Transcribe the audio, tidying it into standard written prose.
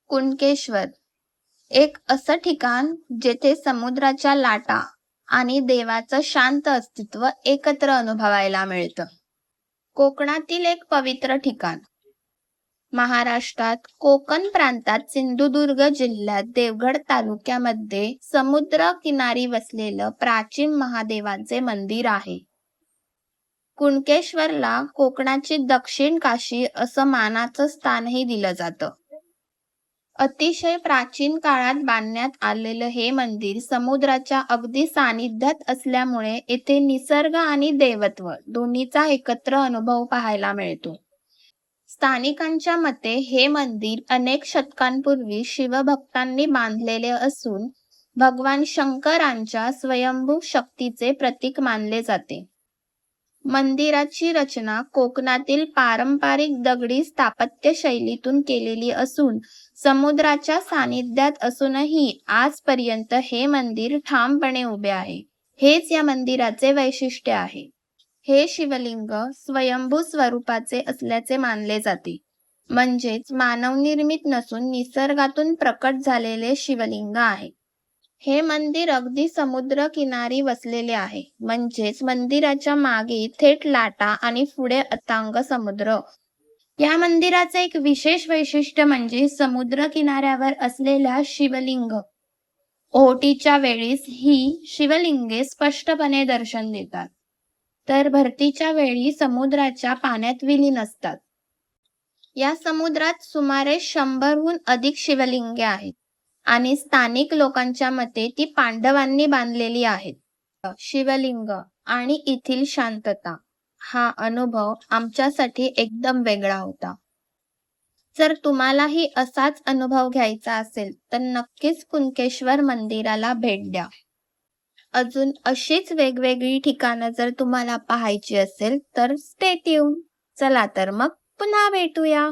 कुणकेश्वर एक असं ठिकाण जेथे समुद्राच्या लाटा आणि देवाचं शांत अस्तित्व एकत्र अनुभवायला मिळतं. कोकणातील एक पवित्र ठिकाण. महाराष्ट्रात कोकण प्रांतात सिंधुदुर्ग जिल्ह्यात देवगड तालुक्यामध्ये समुद्र किनारी वसलेलं प्राचीन महादेवाचे मंदिर आहे. कुणकेश्वरला कोकणाची दक्षिण काशी असं मानाचं स्थानही दिलं जातं. अतिशय प्राचीन काळात बांधण्यात आलेलं हे मंदिर समुद्राच्या अगदी सानिध्यात असल्यामुळे येथे निसर्ग आणि देवत्व दोन्हीचा एकत्र अनुभव पाहायला मिळतो. स्थानिकांच्या मते हे मंदिर अनेक शतकांपूर्वी शिवभक्तांनी बांधलेले असून भगवान शंकरांच्या स्वयंभू शक्तीचे प्रतीक मानले जाते. मंदिराची रचना कोकणातील पारंपरिक दगडी स्थापत्य शैलीतून केलेली असून समुद्राच्या सानिध्यात असूनही आजपर्यंत हे मंदिर ठामपणे उभे आहे. हेच या मंदिराचे वैशिष्ट्य आहे. हे शिवलिंग स्वयंभू स्वरूपाचे असल्याचे मानले जाते. म्हणजेच मानवनिर्मित नसून निसर्गातून प्रकट झालेले शिवलिंग आहे. हे मंदिर अगदी समुद्र किनारी वसलेले आहे. म्हणजेच मंदिराच्या मागे थेट लाटा आणि पुढे अथांग समुद्र. या मंदिराचे एक विशेष वैशिष्ट्य म्हणजे समुद्र किनाऱ्यावर असलेल्या शिवलिंग ओहोटीच्या वेळीस ही शिवलिंगे स्पष्टपणे दर्शन देतात, तर भरतीच्या वेळी समुद्राच्या पाण्यात विलीन असतात. या समुद्रात सुमारे 100हून अधिक शिवलिंगे आहेत आणि स्थानिक लोकांच्या मते ती पांडवांनी बांधलेली आहेत. शिवलिंग आणि येथील शांतता हा अनुभव आमच्यासाठी एकदम वेगळा होता. जर तुम्हालाही असाच अनुभव घ्यायचा असेल तर नक्कीच कुणकेश्वर मंदिराला भेट द्या. अजून अशीच वेगवेगळी ठिकाणं जर तुम्हाला पाहायची असेल तर स्टे ट्यून. चला तर मग पुन्हा भेटूया.